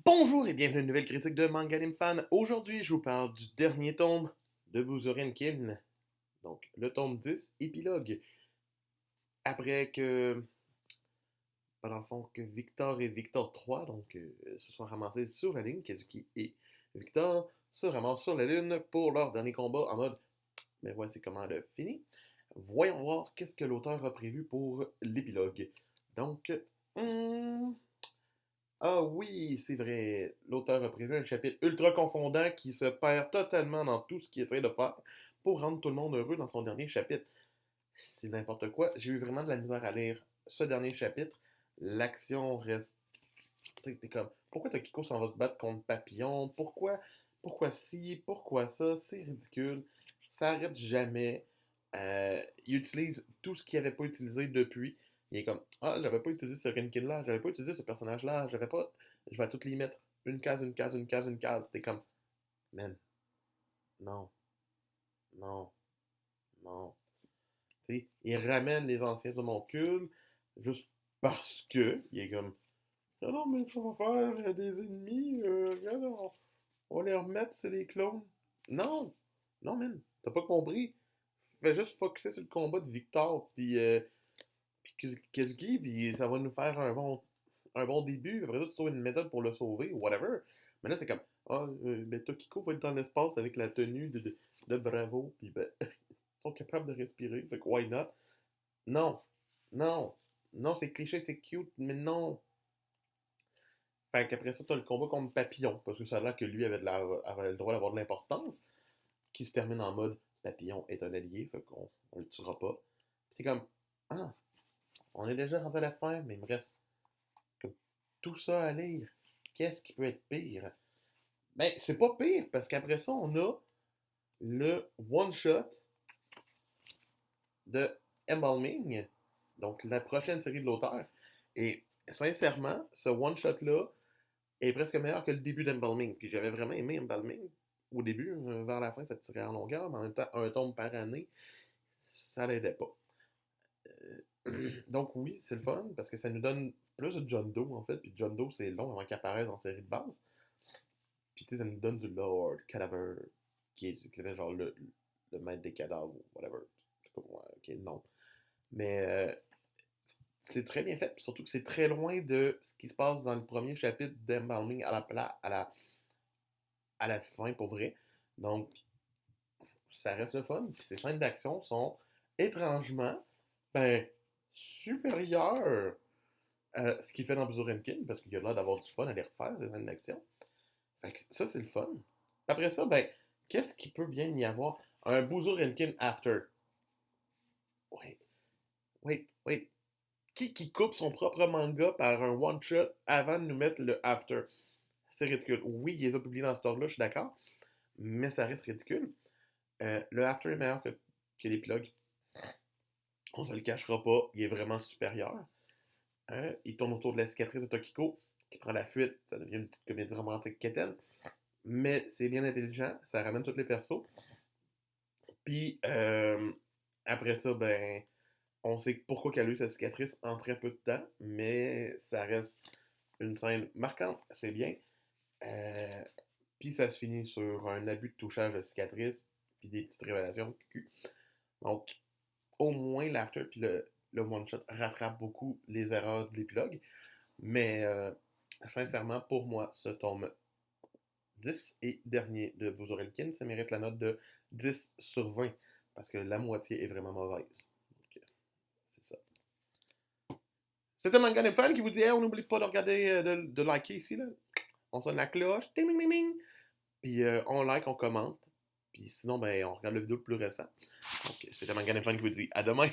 Bonjour et bienvenue à une nouvelle critique de Manga Anime Fan. Aujourd'hui, je vous parle du dernier tome de Buzorenkin, donc le tome 10, épilogue. Après que, dans le fond, que Victor et Victor 3 se sont ramassés sur la ligne, Kazuki et Victor se ramassent sur la lune pour leur dernier combat en mode mais voici comment le finit. Voyons voir qu'est-ce que l'auteur a prévu pour l'épilogue. Donc, hum, ah oui, c'est vrai. L'auteur a prévu un chapitre ultra confondant qui se perd totalement dans tout ce qu'il essaie de faire pour rendre tout le monde heureux dans son dernier chapitre. C'est n'importe quoi. J'ai eu vraiment de la misère à lire ce dernier chapitre. L'action reste. T'es comme. Pourquoi Tokiko s'en va se battre contre Papillon? Pourquoi ci? Pourquoi ça? C'est ridicule. Ça arrête jamais. Il utilise tout ce qu'il n'avait pas utilisé depuis. Il est comme ah, j'avais pas utilisé ce Renkin là, j'avais pas utilisé ce personnage-là, j'avais pas. Je vais toutes les mettre une case, une case, une case, une case. T'es comme man, non, non, non. Tu sais, il ramène les anciens homoncules juste parce que il est comme ah non, mais ça va faire des ennemis, regarde, on va les remettre, c'est des clones. Non, non, man, t'as pas compris. Fais juste focusser sur le combat de Victor, puis Kazuki, puis ça va nous faire un bon début. Après ça, tu trouves une méthode pour le sauver, ou whatever. Mais là, c'est comme, ah, ben, Tokiko va être dans l'espace avec la tenue de Bravo, puis ben, ils sont capables de respirer, fait que why not? Non, non, non, c'est cliché, c'est cute, mais non. Fait qu'après ça, t'as le combat contre Papillon, parce que ça a l'air que lui avait le droit d'avoir de l'importance, qui se termine en mode Papillon est un allié, fait qu'on le tuera pas. C'est comme, ah, on est déjà rendu à la fin, mais il me reste comme tout ça à lire. Qu'est-ce qui peut être pire? Ben, c'est pas pire, parce qu'après ça, on a le one-shot de Embalming, donc la prochaine série de l'auteur. Et sincèrement, ce one-shot-là est presque meilleur que le début d'Embalming. Puis j'avais vraiment aimé Embalming au début, vers la fin, ça tirait en longueur, mais en même temps, un tome par année, ça l'aidait pas. Donc oui, c'est le fun, parce que ça nous donne plus de John Doe, en fait, puis John Doe, c'est long avant qu'il apparaisse en série de base. Puis tu sais, ça nous donne du Lord Cadaver, qui est genre le maître des cadavres, ou whatever. C'est comme, ouais, ok, non. Mais c'est très bien fait, puis surtout que c'est très loin de ce qui se passe dans le premier chapitre d'Embalming à la fin, pour vrai. Donc, ça reste le fun. Puis ces scènes d'action sont étrangement, ben, supérieures à ce qu'il fait dans Buzorenkin, parce qu'il y a l'air d'avoir du fun à les refaire, ces scènes d'action. Fait que ça, c'est le fun. Après ça, ben, qu'est-ce qu'il peut bien y avoir? Un Buzorenkin After. Wait, wait. Qui coupe son propre manga par un one-shot avant de nous mettre le After? C'est ridicule. Oui, il les a publiés dans ce ordre-là, je suis d'accord, mais ça reste ridicule. Le After est meilleur que l'épilogue. On se le cachera pas, il est vraiment supérieur. Il tourne autour de la cicatrice de Tokiko, qui prend la fuite, ça devient une petite comédie romantique quétaine. Mais c'est bien intelligent, ça ramène tous les persos. Puis après ça, ben, on sait pourquoi qu'elle a eu sa cicatrice en très peu de temps, mais ça reste une scène marquante, c'est bien. Euh, Puis ça se finit sur un abus de touchage de cicatrice, puis des petites révélations cul. Donc, au moins, l'after puis le one-shot rattrape beaucoup les erreurs de l'épilogue. Mais sincèrement, pour moi, ce tome 10 et dernier de Buzurelkin, ça mérite la note de 10 sur 20, parce que la moitié est vraiment mauvaise. Donc, c'est ça. C'était Manga Fan qui vous dit hey, on n'oublie pas de regarder, de liker ici. Là. On sonne la cloche. Ding, ding, ding, ding. Puis on like, on commente. Puis sinon, ben, on regarde la vidéo le plus récent. Donc, c'était Manga Fan qui vous dit à demain.